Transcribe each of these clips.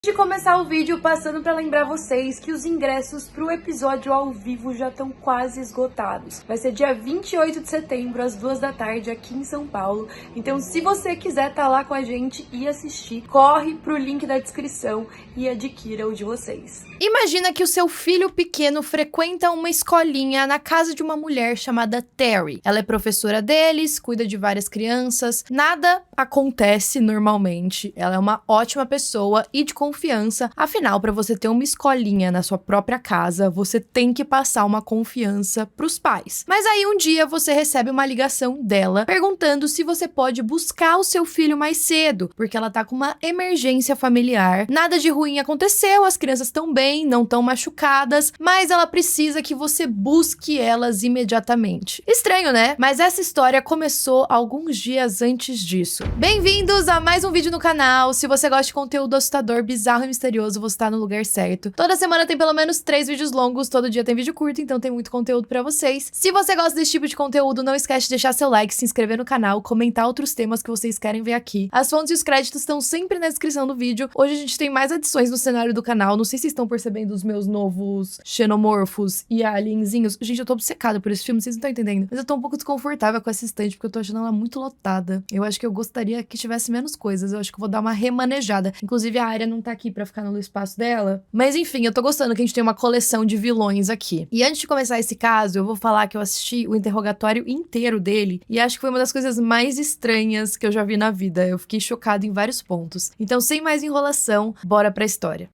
De começar o vídeo, passando para lembrar vocês que os ingressos para o episódio ao vivo já estão quase esgotados. Vai ser dia 28 de setembro, às 2 da tarde, aqui em São Paulo. Então, se você quiser estar lá com a gente e assistir, corre pro link da descrição e adquira o de vocês. Imagina que o seu filho pequeno frequenta uma escolinha na casa de uma mulher chamada Terry. Ela é professora deles, cuida de várias crianças, nada acontece normalmente. Ela é uma ótima pessoa e de confiança. Afinal, para você ter uma escolinha na sua própria casa, você tem que passar uma confiança pros pais. Mas aí um dia você recebe uma ligação dela perguntando se você pode buscar o seu filho mais cedo, porque ela tá com uma emergência familiar. Nada de ruim aconteceu, as crianças estão bem, não estão machucadas, mas ela precisa que você busque elas imediatamente. Estranho, né? Mas essa história começou alguns dias antes disso. Bem-vindos a mais um vídeo no canal. Se você gosta de conteúdo assustador, bizarro e misterioso, você tá no lugar certo. Toda semana tem pelo menos 3 vídeos longos, todo dia tem vídeo curto, então tem muito conteúdo pra vocês. Se você gosta desse tipo de conteúdo, não esquece de deixar seu like, se inscrever no canal, comentar outros temas que vocês querem ver aqui. As fontes e os créditos estão sempre na descrição do vídeo. Hoje a gente tem mais adições no cenário do canal. Não sei se vocês estão percebendo os meus novos xenomorfos e alienzinhos. Gente, eu tô obcecada por esse filme, vocês não estão entendendo. Mas eu tô um pouco desconfortável com essa estante, porque eu tô achando ela muito lotada. Eu acho que eu gostaria que tivesse menos coisas. Eu acho que eu vou dar uma remanejada. Inclusive, a área não tá aqui pra ficar no espaço dela. Mas enfim, eu tô gostando que a gente tem uma coleção de vilões aqui. E antes de começar esse caso, eu vou falar que eu assisti o interrogatório inteiro dele e acho que foi uma das coisas mais estranhas que eu já vi na vida. Eu fiquei chocada em vários pontos. Então, sem mais enrolação, bora pra história.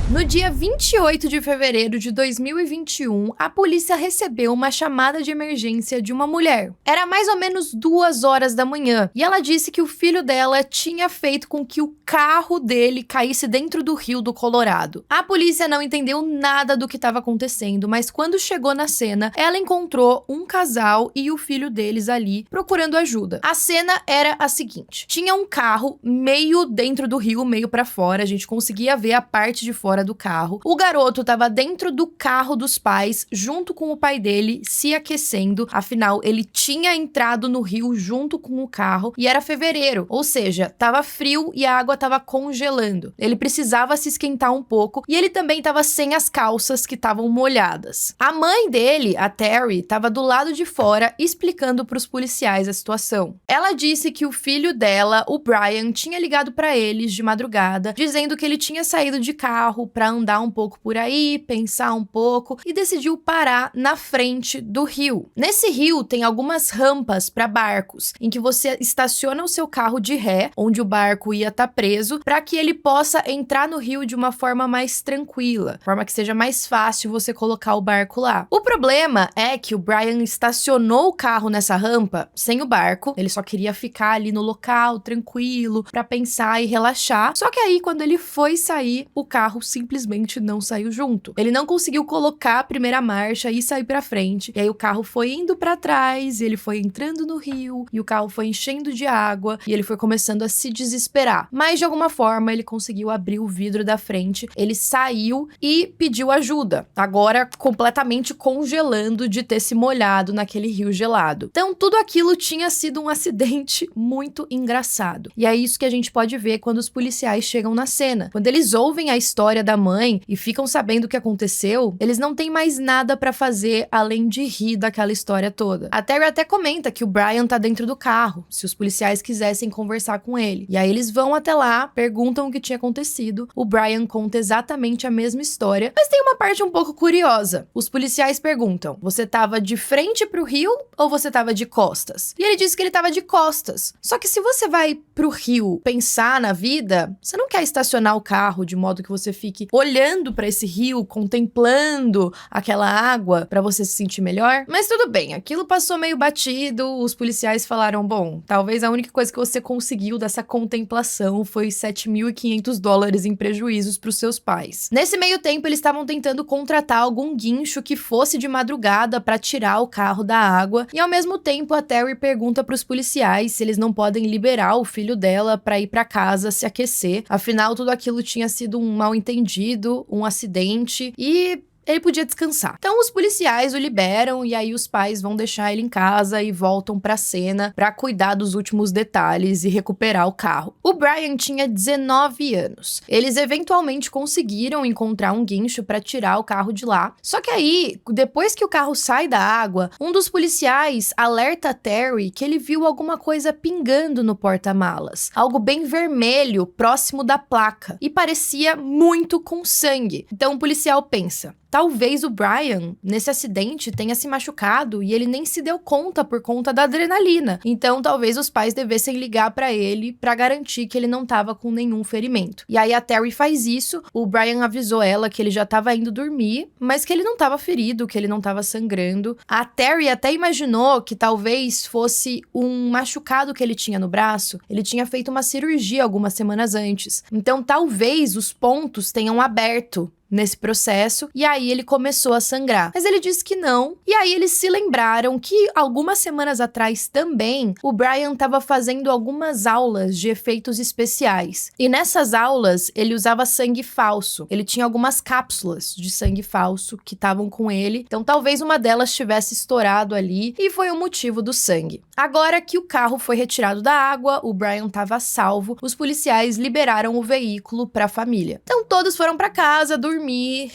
No dia 28 de fevereiro de 2021, a polícia recebeu uma chamada de emergência de uma mulher. Era mais ou menos 2 horas da manhã, e ela disse que o filho dela tinha feito com que o carro dele caísse dentro do rio do Colorado. A polícia não entendeu nada do que estava acontecendo, mas quando chegou na cena, ela encontrou um casal e o filho deles ali procurando ajuda. A cena era a seguinte: tinha um carro meio dentro do rio, meio pra fora, a gente conseguia ver a parte de fora do carro. O garoto estava dentro do carro dos pais, junto com o pai dele, se aquecendo. Afinal, ele tinha entrado no rio junto com o carro e era fevereiro, ou seja, estava frio e a água estava congelando. Ele precisava se esquentar um pouco e ele também estava sem as calças que estavam molhadas. A mãe dele, a Terry, estava do lado de fora explicando para os policiais a situação. Ela disse que o filho dela, o Brian, tinha ligado para eles de madrugada, dizendo que ele tinha saído de carro para andar um pouco por aí, pensar um pouco e decidiu parar na frente do rio. Nesse rio tem algumas rampas para barcos, em que você estaciona o seu carro de ré, onde o barco ia estar preso, para que ele possa entrar no rio de uma forma mais tranquila, forma que seja mais fácil você colocar o barco lá. O problema é que o Brian estacionou o carro nessa rampa sem o barco, ele só queria ficar ali no local, tranquilo, para pensar e relaxar. Só que aí, quando ele foi sair, o carro simplesmente não saiu junto. Ele não conseguiu colocar a primeira marcha e sair pra frente. E aí o carro foi indo pra trás, e ele foi entrando no rio, e o carro foi enchendo de água, e ele foi começando a se desesperar. Mas de alguma forma ele conseguiu abrir o vidro da frente, ele saiu e pediu ajuda. Agora completamente congelando de ter se molhado naquele rio gelado. Então tudo aquilo tinha sido um acidente muito engraçado. E é isso que a gente pode ver quando os policiais chegam na cena. Quando eles ouvem a história da mãe e ficam sabendo o que aconteceu, eles não têm mais nada pra fazer além de rir daquela história toda. A Terry até comenta que o Brian tá dentro do carro, se os policiais quisessem conversar com ele. E aí eles vão até lá, perguntam o que tinha acontecido. O Brian conta exatamente a mesma história, mas tem uma parte um pouco curiosa. Os policiais perguntam: você tava de frente pro rio ou você tava de costas? E ele disse que ele tava de costas. Só que se você vai pro rio pensar na vida, você não quer estacionar o carro de modo que você fique olhando pra esse rio, contemplando aquela água pra você se sentir melhor. Mas tudo bem, aquilo passou meio batido, os policiais falaram: bom, talvez a única coisa que você conseguiu dessa contemplação foi $7.500 em prejuízos pros seus pais. Nesse meio tempo, eles estavam tentando contratar algum guincho que fosse de madrugada pra tirar o carro da água, e ao mesmo tempo a Terry pergunta pros policiais se eles não podem liberar o filho dela pra ir pra casa se aquecer. Afinal, tudo aquilo tinha sido um mal-entendido, um acidente, e ele podia descansar. Então os policiais o liberam e aí os pais vão deixar ele em casa e voltam pra cena pra cuidar dos últimos detalhes e recuperar o carro. O Brian tinha 19 anos. Eles eventualmente conseguiram encontrar um guincho pra tirar o carro de lá. Só que aí, depois que o carro sai da água, um dos policiais alerta Terry que ele viu alguma coisa pingando no porta-malas. Algo bem vermelho próximo da placa. E parecia muito com sangue. Então o policial pensa: talvez o Brian, nesse acidente, tenha se machucado e ele nem se deu conta por conta da adrenalina. Então, talvez os pais devessem ligar pra ele pra garantir que ele não tava com nenhum ferimento. E aí a Terry faz isso, o Brian avisou ela que ele já tava indo dormir, mas que ele não tava ferido, que ele não tava sangrando. A Terry até imaginou que talvez fosse um machucado que ele tinha no braço. Ele tinha feito uma cirurgia algumas semanas antes. Então, talvez os pontos tenham aberto nesse processo, e aí ele começou a sangrar. Mas ele disse que não, e aí eles se lembraram que algumas semanas atrás também, o Brian estava fazendo algumas aulas de efeitos especiais. E nessas aulas, ele usava sangue falso. Ele tinha algumas cápsulas de sangue falso que estavam com ele, então talvez uma delas tivesse estourado ali, e foi o motivo do sangue. Agora que o carro foi retirado da água, o Brian estava salvo, os policiais liberaram o veículo para a família. Então todos foram para casa, dormir,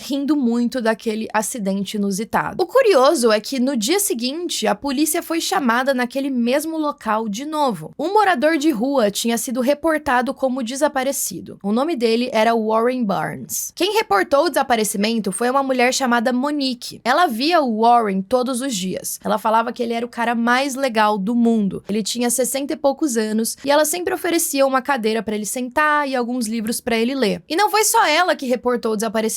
rindo muito daquele acidente inusitado. O curioso é que no dia seguinte, a polícia foi chamada naquele mesmo local de novo. Um morador de rua tinha sido reportado como desaparecido. O nome dele era Warren Barnes. Quem reportou o desaparecimento foi uma mulher chamada Monique. Ela via o Warren todos os dias. Ela falava que ele era o cara mais legal do mundo. Ele tinha 60 e poucos anos e ela sempre oferecia uma cadeira para ele sentar e alguns livros para ele ler. E não foi só ela que reportou o desaparecimento.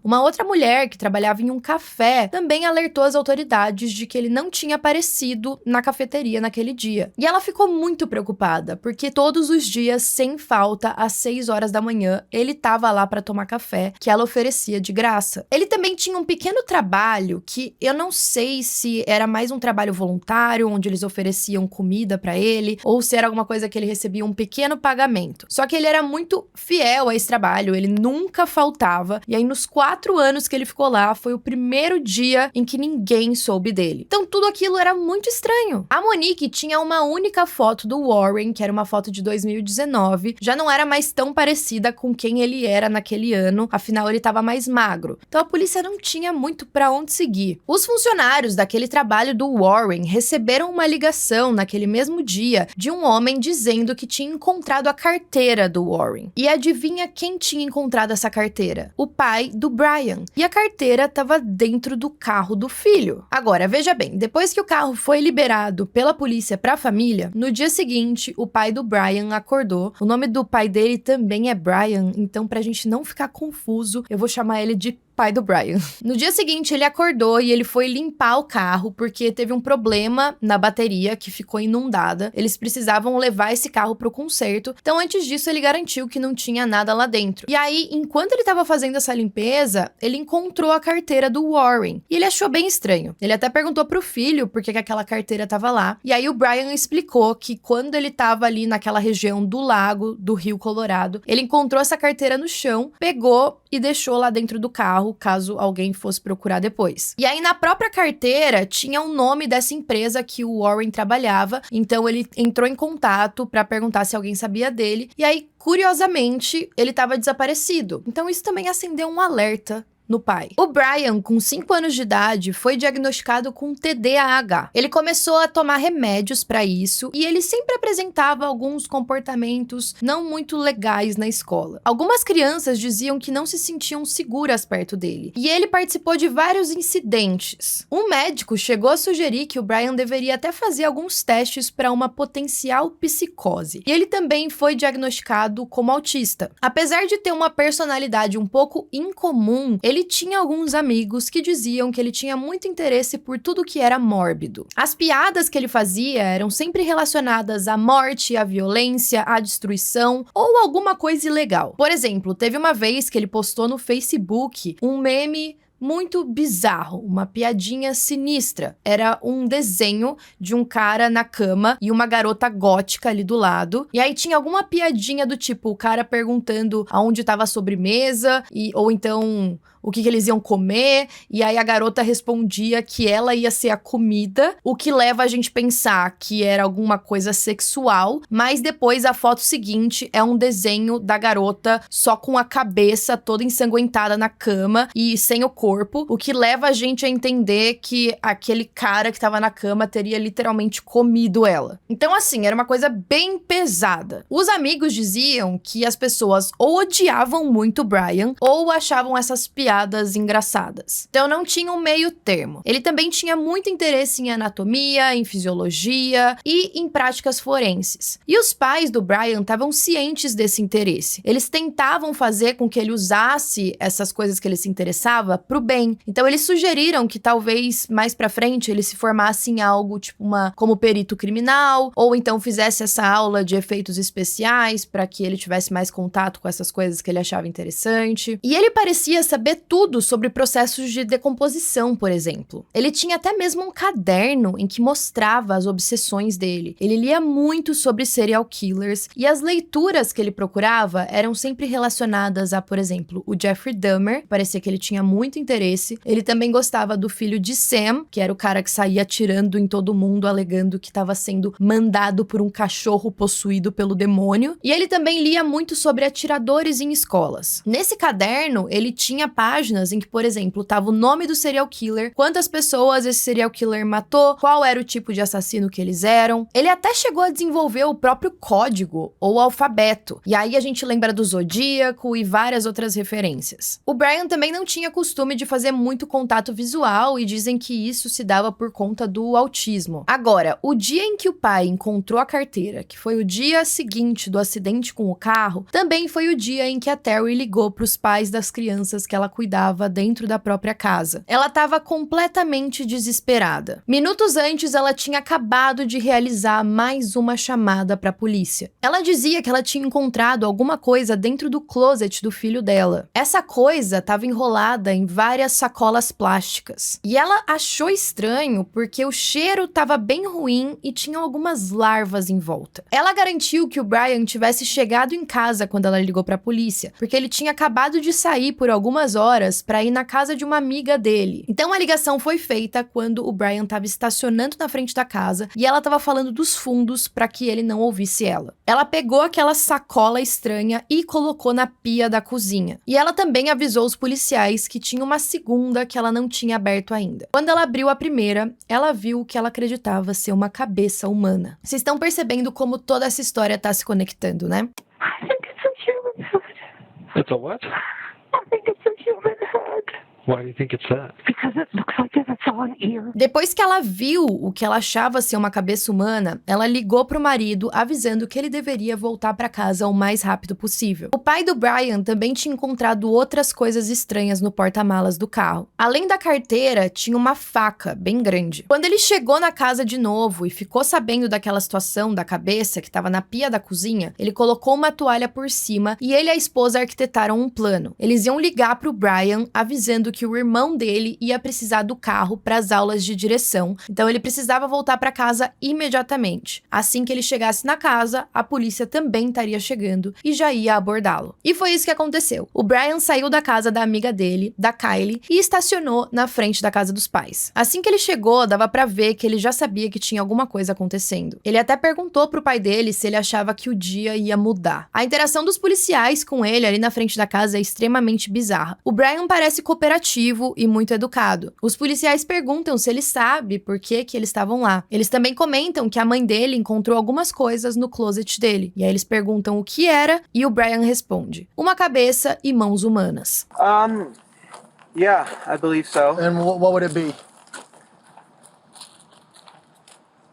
Uma outra mulher que trabalhava em um café também alertou as autoridades de que ele não tinha aparecido na cafeteria naquele dia. E ela ficou muito preocupada, porque todos os dias, sem falta, às 6 horas da manhã, ele estava lá para tomar café, que ela oferecia de graça. Ele também tinha um pequeno trabalho que eu não sei se era mais um trabalho voluntário, onde eles ofereciam comida para ele, ou se era alguma coisa que ele recebia um pequeno pagamento. Só que ele era muito fiel a esse trabalho, ele nunca faltava. E aí, nos 4 anos que ele ficou lá, foi o primeiro dia em que ninguém soube dele. Então, tudo aquilo era muito estranho. A Monique tinha uma única foto do Warren, que era uma foto de 2019. Já não era mais tão parecida com quem ele era naquele ano, afinal, ele estava mais magro. Então, a polícia não tinha muito pra onde seguir. Os funcionários daquele trabalho do Warren receberam uma ligação naquele mesmo dia de um homem dizendo que tinha encontrado a carteira do Warren. E adivinha quem tinha encontrado essa carteira? O pai do Brian. E a carteira estava dentro do carro do filho. Agora, veja bem, depois que o carro foi liberado pela polícia para a família, no dia seguinte, o pai do Brian acordou. O nome do pai dele também é Brian, então pra gente não ficar confuso, eu vou chamar ele de pai do Brian. No dia seguinte, ele acordou e ele foi limpar o carro porque teve um problema na bateria que ficou inundada. Eles precisavam levar esse carro pro conserto. Então, antes disso, ele garantiu que não tinha nada lá dentro. E aí, enquanto ele tava fazendo essa limpeza, ele encontrou a carteira do Warren. E ele achou bem estranho. Ele até perguntou pro filho por que aquela carteira tava lá. E aí, o Brian explicou que quando ele tava ali naquela região do lago, do Rio Colorado, ele encontrou essa carteira no chão, pegou e deixou lá dentro do carro, caso alguém fosse procurar depois. E aí, na própria carteira, tinha o nome dessa empresa que o Warren trabalhava, então ele entrou em contato pra perguntar se alguém sabia dele, e aí, curiosamente, ele estava desaparecido. Então, isso também acendeu um alerta no pai. O Brian, com 5 anos de idade, foi diagnosticado com TDAH. Ele começou a tomar remédios para isso e ele sempre apresentava alguns comportamentos não muito legais na escola. Algumas crianças diziam que não se sentiam seguras perto dele e ele participou de vários incidentes. Um médico chegou a sugerir que o Brian deveria até fazer alguns testes para uma potencial psicose. E ele também foi diagnosticado como autista. Apesar de ter uma personalidade um pouco incomum, ele tinha alguns amigos que diziam que ele tinha muito interesse por tudo que era mórbido. As piadas que ele fazia eram sempre relacionadas à morte, à violência, à destruição ou alguma coisa ilegal. Por exemplo, teve uma vez que ele postou no Facebook um meme muito bizarro, uma piadinha sinistra. Era um desenho de um cara na cama e uma garota gótica ali do lado. E aí tinha alguma piadinha do tipo, o cara perguntando aonde estava a sobremesa, ou então o que eles iam comer, e aí a garota respondia que ela ia ser a comida, o que leva a gente pensar que era alguma coisa sexual, mas depois a foto seguinte é um desenho da garota só com a cabeça toda ensanguentada na cama e sem o corpo, o que leva a gente a entender que aquele cara que tava na cama teria literalmente comido ela. Então assim, era uma coisa bem pesada. Os amigos diziam que as pessoas ou odiavam muito o Brian ou achavam essas piadas engraçadas. Então não tinha um meio termo. Ele também tinha muito interesse em anatomia, em fisiologia e em práticas forenses. E os pais do Brian estavam cientes desse interesse. Eles tentavam fazer com que ele usasse essas coisas que ele se interessava pro bem. Então eles sugeriram que talvez mais pra frente ele se formasse em algo tipo como perito criminal, ou então fizesse essa aula de efeitos especiais para que ele tivesse mais contato com essas coisas que ele achava interessante. E ele parecia saber tudo sobre processos de decomposição, por exemplo. Ele tinha até mesmo um caderno em que mostrava as obsessões dele. Ele lia muito sobre serial killers e as leituras que ele procurava eram sempre relacionadas a, por exemplo, o Jeffrey Dahmer. Parecia que ele tinha muito interesse. Ele também gostava do filho de Sam, que era o cara que saía atirando em todo mundo, alegando que estava sendo mandado por um cachorro possuído pelo demônio. E ele também lia muito sobre atiradores em escolas. Nesse caderno, ele tinha páginas em que, por exemplo, tava o nome do serial killer, quantas pessoas esse serial killer matou, qual era o tipo de assassino que eles eram. Ele até chegou a desenvolver o próprio código, ou alfabeto. E aí a gente lembra do Zodíaco e várias outras referências. O Brian também não tinha costume de fazer muito contato visual e dizem que isso se dava por conta do autismo. Agora, o dia em que o pai encontrou a carteira, que foi o dia seguinte do acidente com o carro, também foi o dia em que a Terry ligou para os pais das crianças que ela cuidava dentro da própria casa. Ela estava completamente desesperada. Minutos antes, ela tinha acabado de realizar mais uma chamada para a polícia. Ela dizia que ela tinha encontrado alguma coisa dentro do closet do filho dela. Essa coisa estava enrolada em várias sacolas plásticas. E ela achou estranho porque o cheiro estava bem ruim e tinha algumas larvas em volta. Ela garantiu que o Brian tivesse chegado em casa quando ela ligou para a polícia, porque ele tinha acabado de sair por algumas horas para ir na casa de uma amiga dele. Então a ligação foi feita quando o Brian estava estacionando na frente da casa e ela estava falando dos fundos para que ele não ouvisse ela. Ela pegou aquela sacola estranha e colocou na pia da cozinha. E ela também avisou os policiais que tinha uma segunda que ela não tinha aberto ainda. Quando ela abriu a primeira, ela viu o que ela acreditava ser uma cabeça humana. Vocês estão percebendo como toda essa história tá se conectando, né? I think it's a human head. It's a what? I think it's a human head. Why do you think it's that? Because it looks like it's on ear. Depois que ela viu o que ela achava ser uma cabeça humana, ela ligou pro marido avisando que ele deveria voltar pra casa o mais rápido possível. O pai do Brian também tinha encontrado outras coisas estranhas no porta-malas do carro. Além da carteira, tinha uma faca bem grande. Quando ele chegou na casa de novo e ficou sabendo daquela situação da cabeça que estava na pia da cozinha, ele colocou uma toalha por cima e ele e a esposa arquitetaram um plano. Eles iam ligar pro Brian avisando que o irmão dele ia precisar do carro para as aulas de direção, então ele precisava voltar para casa imediatamente. Assim que ele chegasse na casa, a polícia também estaria chegando e já ia abordá-lo. E foi isso que aconteceu. O Brian saiu da casa da amiga dele, da Kylie, e estacionou na frente da casa dos pais. Assim que ele chegou, dava para ver que ele já sabia que tinha alguma coisa acontecendo. Ele até perguntou pro pai dele se ele achava que o dia ia mudar. A interação dos policiais com ele ali na frente da casa é extremamente bizarra. O Brian parece cooperativo e muito educado. Os policiais perguntam se ele sabe por que eles estavam lá. Eles também comentam que a mãe dele encontrou algumas coisas no closet dele. E aí eles perguntam o que era e o Brian responde: uma cabeça e mãos humanas. Yeah, I believe so. And what would it be?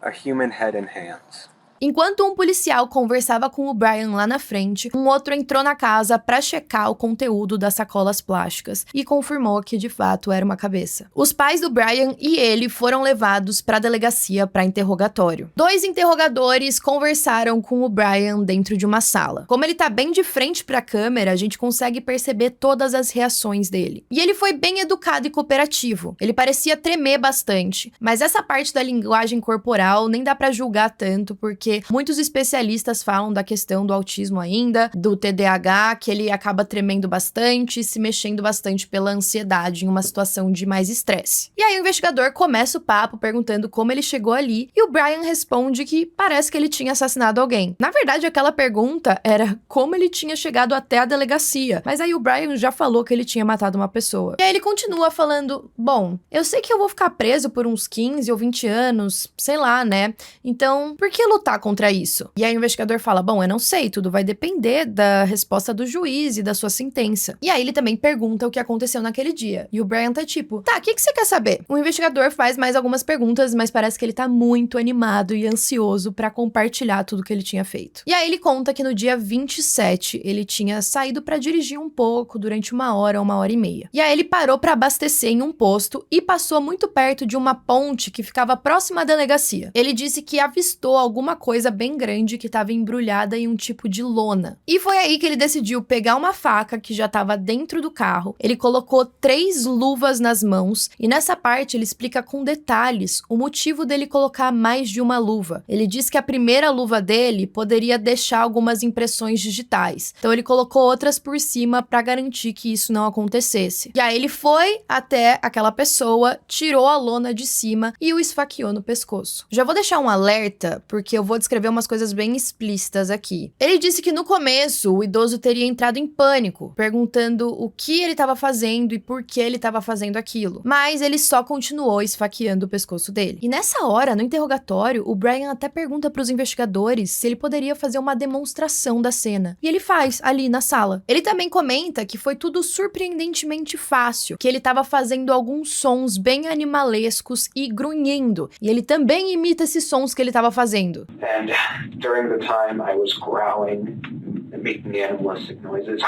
A human head and hands. Enquanto um policial conversava com o Brian lá na frente, um outro entrou na casa para checar o conteúdo das sacolas plásticas e confirmou que de fato era uma cabeça. Os pais do Brian e ele foram levados para a delegacia para interrogatório. 2 interrogadores conversaram com o Brian dentro de uma sala. Como ele tá bem de frente para a câmera, a gente consegue perceber todas as reações dele. E ele foi bem educado e cooperativo. Ele parecia tremer bastante, mas essa parte da linguagem corporal nem dá para julgar tanto porque porque muitos especialistas falam da questão do autismo ainda, do TDAH, que ele acaba tremendo bastante e se mexendo bastante pela ansiedade em uma situação de mais estresse. E aí o investigador começa o papo perguntando como ele chegou ali, e o Brian responde que parece que ele tinha assassinado alguém. Na verdade, aquela pergunta era como ele tinha chegado até a delegacia, mas aí o Brian já falou que ele tinha matado uma pessoa. E aí ele continua falando, bom, eu sei que eu vou ficar preso por uns 15 ou 20 anos, sei lá, né? Então, por que lutar contra isso? E aí o investigador fala, bom, eu não sei, tudo vai depender da resposta do juiz e da sua sentença. E aí ele também pergunta o que aconteceu naquele dia. E o Brian tá tipo, tá, o que você quer saber? O investigador faz mais algumas perguntas, mas parece que ele tá muito animado e ansioso pra compartilhar tudo que ele tinha feito. E aí ele conta que no dia 27, ele tinha saído pra dirigir um pouco durante 1 hora e meia. E aí ele parou pra abastecer em um posto e passou muito perto de uma ponte que ficava próxima à delegacia. Ele disse que avistou alguma coisa bem grande que estava embrulhada em um tipo de lona. E foi aí que ele decidiu pegar uma faca que já estava dentro do carro. Ele colocou 3 luvas nas mãos e nessa parte ele explica com detalhes o motivo dele colocar mais de uma luva. Ele diz que a primeira luva dele poderia deixar algumas impressões digitais. Então ele colocou outras por cima para garantir que isso não acontecesse. E aí ele foi até aquela pessoa, tirou a lona de cima e o esfaqueou no pescoço. Já vou deixar um alerta, porque eu vou descrever umas coisas bem explícitas aqui. Ele disse que no começo o idoso teria entrado em pânico, perguntando o que ele estava fazendo e por que ele estava fazendo aquilo. Mas ele só continuou esfaqueando o pescoço dele. E nessa hora, no interrogatório, o Brian até pergunta para os investigadores se ele poderia fazer uma demonstração da cena. E ele faz, ali na sala. Ele também comenta que foi tudo surpreendentemente fácil, que ele estava fazendo alguns sons bem animalescos e grunhindo. E ele também imita esses sons que ele estava fazendo. And during the time I was growling and making animalistic noises.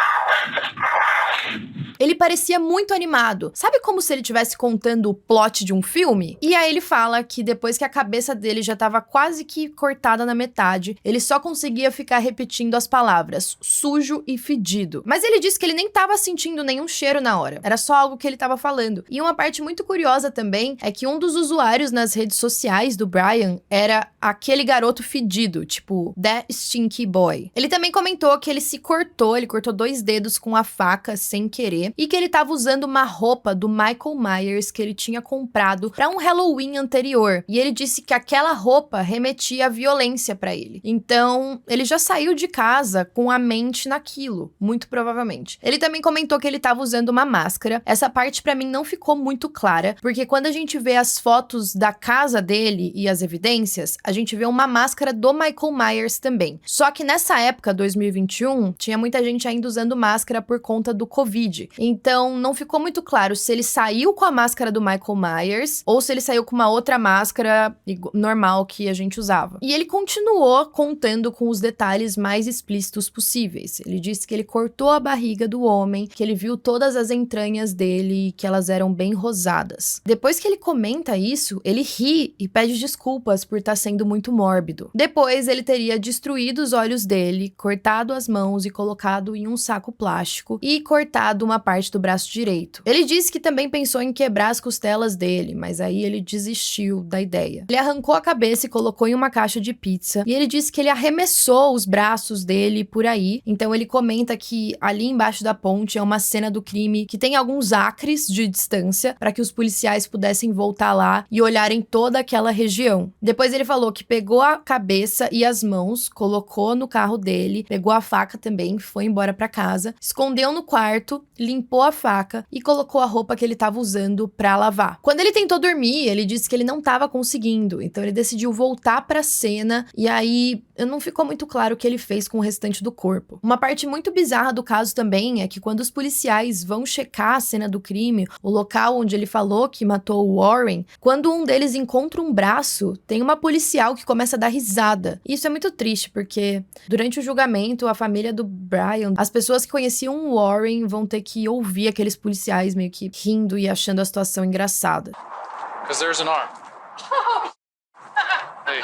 Ele parecia muito animado. Sabe como se ele estivesse contando o plot de um filme? E aí ele fala que depois que a cabeça dele já estava quase que cortada na metade, ele só conseguia ficar repetindo as palavras sujo e fedido. Mas ele disse que ele nem estava sentindo nenhum cheiro na hora. Era só algo que ele estava falando. E uma parte muito curiosa também é que um dos usuários nas redes sociais do Brian era aquele garoto fedido, tipo, That Stinky Boy. Ele também comentou que ele se cortou, ele cortou 2 dedos com a faca sem querer, e que ele estava usando uma roupa do Michael Myers que ele tinha comprado para um Halloween anterior. E ele disse que aquela roupa remetia à violência para ele. Então, ele já saiu de casa com a mente naquilo, muito provavelmente. Ele também comentou que ele estava usando uma máscara. Essa parte para mim não ficou muito clara, porque quando a gente vê as fotos da casa dele e as evidências, a gente vê uma máscara do Michael Myers também. Só que nessa época, 2021, tinha muita gente ainda usando máscara por conta do Covid. Então, não ficou muito claro se ele saiu com a máscara do Michael Myers ou se ele saiu com uma outra máscara normal que a gente usava. E ele continuou contando com os detalhes mais explícitos possíveis. Ele disse que ele cortou a barriga do homem, que ele viu todas as entranhas dele e que elas eram bem rosadas. Depois que ele comenta isso, ele ri e pede desculpas por estar sendo muito mórbido. Depois, ele teria destruído os olhos dele, cortado as mãos e colocado em um saco plástico e cortado uma parte do braço direito. Ele disse que também pensou em quebrar as costelas dele, mas aí ele desistiu da ideia. Ele arrancou a cabeça e colocou em uma caixa de pizza, e ele disse que ele arremessou os braços dele por aí. Então ele comenta que ali embaixo da ponte é uma cena do crime que tem alguns acres de distância para que os policiais pudessem voltar lá e olharem toda aquela região. Depois ele falou que pegou a cabeça e as mãos, colocou no carro dele, pegou a faca também, foi embora para casa, escondeu no quarto, limpou a faca e colocou a roupa que ele estava usando para lavar. Quando ele tentou dormir, ele disse que ele não estava conseguindo, então ele decidiu voltar para a cena e aí não ficou muito claro o que ele fez com o restante do corpo. Uma parte muito bizarra do caso também é que quando os policiais vão checar a cena do crime, o local onde ele falou que matou o Warren, quando um deles encontra um braço, tem uma policial que começa a dar risada. E isso é muito triste, porque durante o julgamento, a família do Brian, as pessoas que conheciam o Warren vão ter que ouvir aqueles policiais meio que rindo e achando a situação engraçada. Because there's an arm. Hey.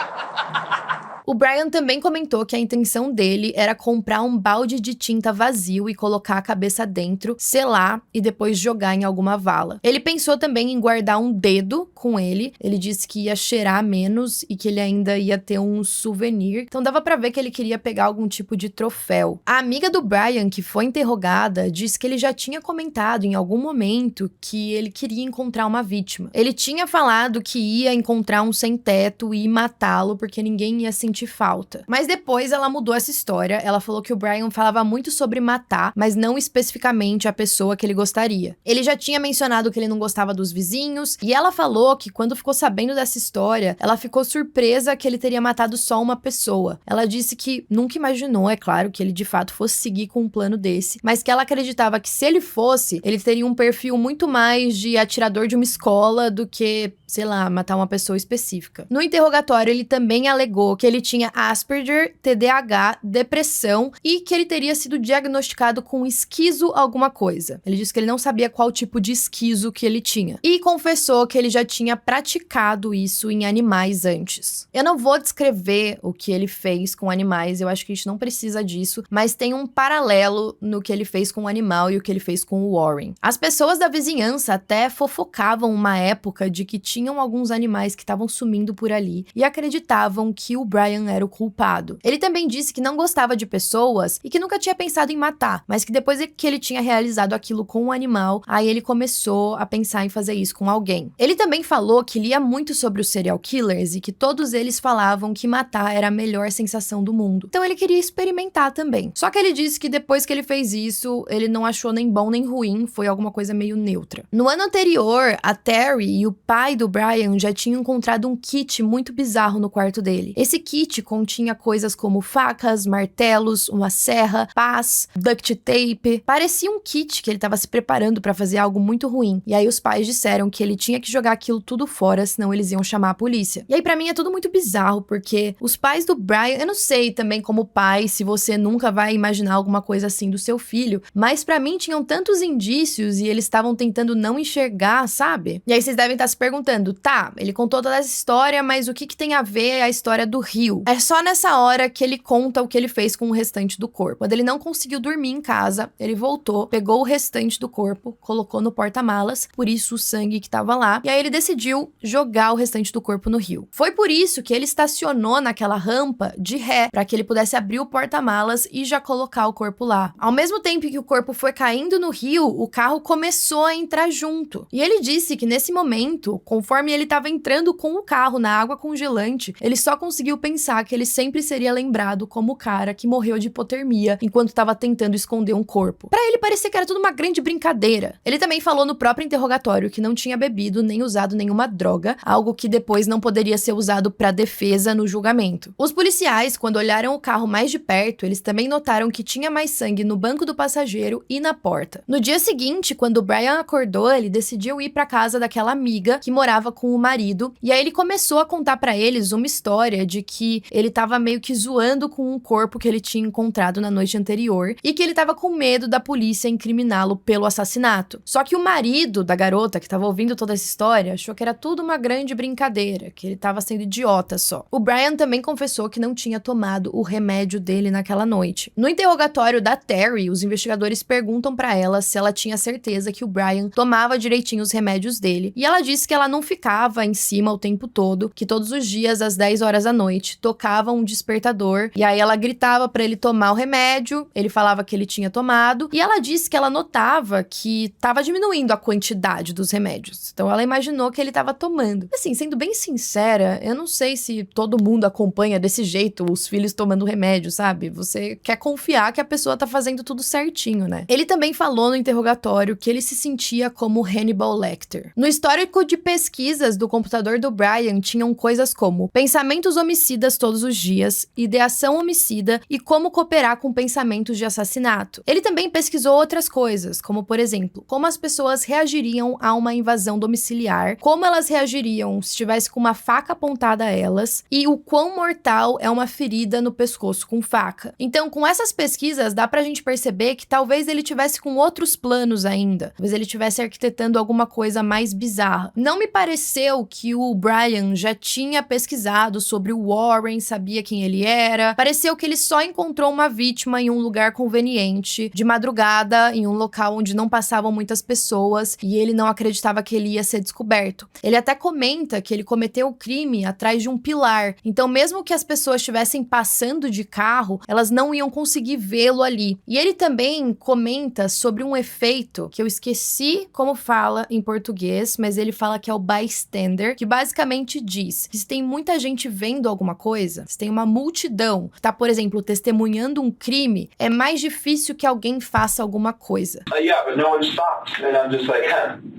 O Brian também comentou que a intenção dele era comprar um balde de tinta vazio e colocar a cabeça dentro, selar e depois jogar em alguma vala. Ele pensou também em guardar um dedo com ele. Ele disse que ia cheirar menos e que ele ainda ia ter um souvenir. Então dava pra ver que ele queria pegar algum tipo de troféu. A amiga do Brian, que foi interrogada, disse que ele já tinha comentado em algum momento que ele queria encontrar uma vítima. Ele tinha falado que ia encontrar um sem-teto e matá-lo porque ninguém ia sentir falta. Mas depois ela mudou essa história. Ela falou que o Brian falava muito sobre matar, mas não especificamente a pessoa que ele gostaria. Ele já tinha mencionado que ele não gostava dos vizinhos, e ela falou que quando ficou sabendo dessa história, ela ficou surpresa que ele teria matado só uma pessoa. Ela disse que nunca imaginou, é claro, que ele de fato fosse seguir com um plano desse, mas que ela acreditava que se ele fosse, ele teria um perfil muito mais de atirador de uma escola do que, sei lá, matar uma pessoa específica. No interrogatório, ele também alegou que ele tinha Asperger, TDAH, depressão e que ele teria sido diagnosticado com esquizo alguma coisa. Ele disse que ele não sabia qual tipo de esquizo que ele tinha. E confessou que ele já tinha praticado isso em animais antes. Eu não vou descrever o que ele fez com animais, eu acho que a gente não precisa disso, mas tem um paralelo no que ele fez com o animal e o que ele fez com o Warren. As pessoas da vizinhança até fofocavam uma época de que tinham alguns animais que estavam sumindo por ali e acreditavam que o Brian era o culpado. Ele também disse que não gostava de pessoas e que nunca tinha pensado em matar, mas que depois que ele tinha realizado aquilo com um animal, aí ele começou a pensar em fazer isso com alguém. Ele também falou que lia muito sobre os serial killers e que todos eles falavam que matar era a melhor sensação do mundo. Então ele queria experimentar também. Só que ele disse que depois que ele fez isso, ele não achou nem bom nem ruim, foi alguma coisa meio neutra. No ano anterior, a Terry e o pai do Brian já tinham encontrado um kit muito bizarro no quarto dele. Esse kit continha coisas como facas, martelos, uma serra, pás, duct tape. Parecia um kit que ele estava se preparando para fazer algo muito ruim. E aí os pais disseram que ele tinha que jogar aquilo tudo fora, senão eles iam chamar a polícia. E aí pra mim é tudo muito bizarro, porque os pais do Brian, eu não sei também como pai se você nunca vai imaginar alguma coisa assim do seu filho, mas pra mim tinham tantos indícios e eles estavam tentando não enxergar, sabe? E aí vocês devem estar se perguntando, tá, ele contou toda essa história, mas o que tem a ver a história do Rio? É só nessa hora que ele conta o que ele fez com o restante do corpo. Quando ele não conseguiu dormir em casa, ele voltou, pegou o restante do corpo, colocou no porta-malas, por isso o sangue que tava lá, e aí ele decidiu jogar o restante do corpo no rio. Foi por isso que ele estacionou naquela rampa de ré, para que ele pudesse abrir o porta-malas e já colocar o corpo lá. Ao mesmo tempo que o corpo foi caindo no rio, o carro começou a entrar junto. E ele disse que nesse momento, conforme ele estava entrando com o carro na água congelante, ele só conseguiu pensar que ele sempre seria lembrado como o cara que morreu de hipotermia enquanto estava tentando esconder um corpo. Pra ele parecia que era tudo uma grande brincadeira. Ele também falou no próprio interrogatório que não tinha bebido nem usado nenhuma droga, algo que depois não poderia ser usado pra defesa no julgamento. Os policiais, quando olharam o carro mais de perto, eles também notaram que tinha mais sangue no banco do passageiro e na porta. No dia seguinte, quando o Brian acordou, ele decidiu ir pra casa daquela amiga que morava com o marido, e aí ele começou a contar pra eles uma história de que ele tava meio que zoando com um corpo que ele tinha encontrado na noite anterior e que ele tava com medo da polícia incriminá-lo pelo assassinato. Só que o marido da garota que tava ouvindo toda essa história achou que era tudo uma grande brincadeira, que ele tava sendo idiota só. O Brian também confessou que não tinha tomado o remédio dele naquela noite. No interrogatório da Terry, os investigadores perguntam pra ela se ela tinha certeza que o Brian tomava direitinho os remédios dele, e ela disse que ela não ficava em cima o tempo todo, que todos os dias às 10 horas da noite tocava um despertador, e aí ela gritava pra ele tomar o remédio, ele falava que ele tinha tomado, e ela disse que ela notava que tava diminuindo a quantidade dos remédios. Então ela imaginou que ele tava tomando. Assim, sendo bem sincera, eu não sei se todo mundo acompanha desse jeito os filhos tomando remédio, sabe? Você quer confiar que a pessoa tá fazendo tudo certinho, né? Ele também falou no interrogatório que ele se sentia como Hannibal Lecter. No histórico de pesquisas do computador do Brian tinham coisas como pensamentos homicidas todos os dias, ideação homicida e como cooperar com pensamentos de assassinato. Ele também pesquisou outras coisas, como por exemplo, como as pessoas reagiriam a uma invasão domiciliar, como elas reagiriam se estivesse com uma faca apontada a elas e o quão mortal é uma ferida no pescoço com faca. Então, com essas pesquisas, dá pra gente perceber que talvez ele tivesse com outros planos ainda. Talvez ele tivesse arquitetando alguma coisa mais bizarra. Não me pareceu que o Brian já tinha pesquisado sobre o Warren, sabia quem ele era. Pareceu que ele só encontrou uma vítima em um lugar conveniente, de madrugada, em um local onde não passavam muitas pessoas, e ele não acreditava que ele ia ser descoberto. Ele até comenta que ele cometeu o crime atrás de um pilar, então mesmo que as pessoas estivessem passando de carro, elas não iam conseguir vê-lo ali. E ele também comenta sobre um efeito que eu esqueci como fala em português, mas ele fala que é o bystander, que basicamente diz que se tem muita gente vendo alguma coisa, se tem uma multidão que tá, por exemplo, testemunhando um crime, é mais difícil que alguém faça alguma coisa. Yeah, but no one stopped. And I'm just like,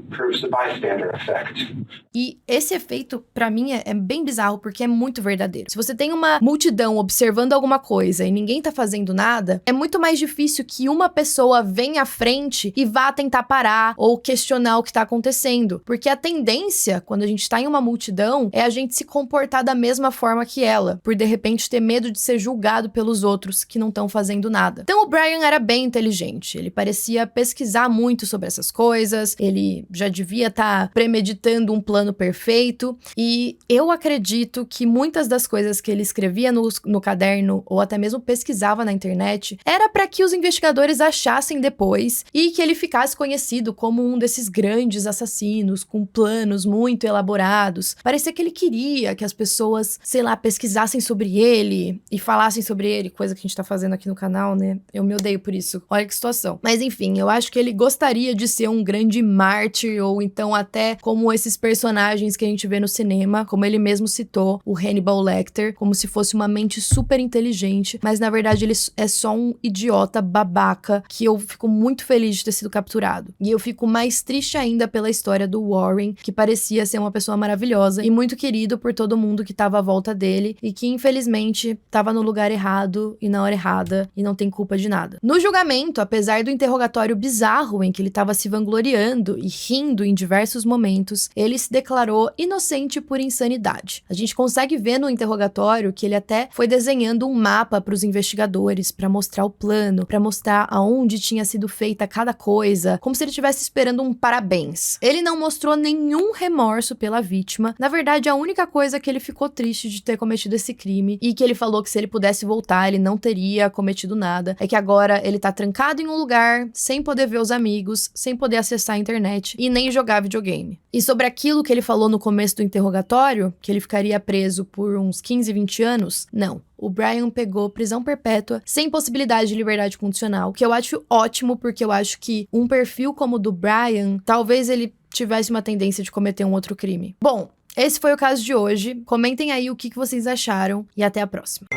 proves the bystander effect. E esse efeito, pra mim, é bem bizarro, porque é muito verdadeiro. Se você tem uma multidão observando alguma coisa e ninguém tá fazendo nada, é muito mais difícil que uma pessoa venha à frente e vá tentar parar ou questionar o que tá acontecendo. Porque a tendência, quando a gente tá em uma multidão, é a gente se comportar da mesma forma que ela, por de repente ter medo de ser julgado pelos outros que não estão fazendo nada. Então o Brian era bem inteligente, ele parecia pesquisar muito sobre essas coisas, ele já devia estar premeditando um plano perfeito, e eu acredito que muitas das coisas que ele escrevia no caderno, ou até mesmo pesquisava na internet, era para que os investigadores achassem depois, e que ele ficasse conhecido como um desses grandes assassinos, com planos muito elaborados. Parecia que ele queria que as pessoas, sei lá, pesquisassem sobre ele, e falassem sobre ele, coisa que a gente tá fazendo aqui no canal, né? Eu me odeio por isso. Olha que situação. Mas enfim, eu acho que ele gostaria de ser um grande mártir, ou então até como esses personagens que a gente vê no cinema, como ele mesmo citou, o Hannibal Lecter, como se fosse uma mente super inteligente, mas na verdade ele é só um idiota babaca, que eu fico muito feliz de ter sido capturado. E eu fico mais triste ainda pela história do Warren, que parecia ser uma pessoa maravilhosa e muito querido por todo mundo que tava à volta dele, e que infelizmente tava no lugar errado e na hora errada, e não tem culpa de nada. No julgamento, apesar do interrogatório bizarro em que ele tava se vangloriando e rindo em diversos momentos, ele se declarou inocente por insanidade. A gente consegue ver no interrogatório que ele até foi desenhando um mapa para os investigadores, para mostrar o plano, para mostrar aonde tinha sido feita cada coisa, como se ele estivesse esperando um parabéns. Ele não mostrou nenhum remorso pela vítima. Na verdade, a única coisa que ele ficou triste de ter cometido esse crime, e que ele falou que se ele pudesse voltar, ele não teria cometido nada, é que agora ele tá trancado em um lugar, sem poder ver os amigos, sem poder acessar a internet e nem jogar videogame. E sobre aquilo que ele falou no começo do interrogatório, que ele ficaria preso por uns 15, 20 anos, não. O Brian pegou prisão perpétua, sem possibilidade de liberdade condicional, que eu acho ótimo, porque eu acho que um perfil como o do Brian, talvez ele tivesse uma tendência de cometer um outro crime. Bom, esse foi o caso de hoje. Comentem aí o que vocês acharam e até a próxima.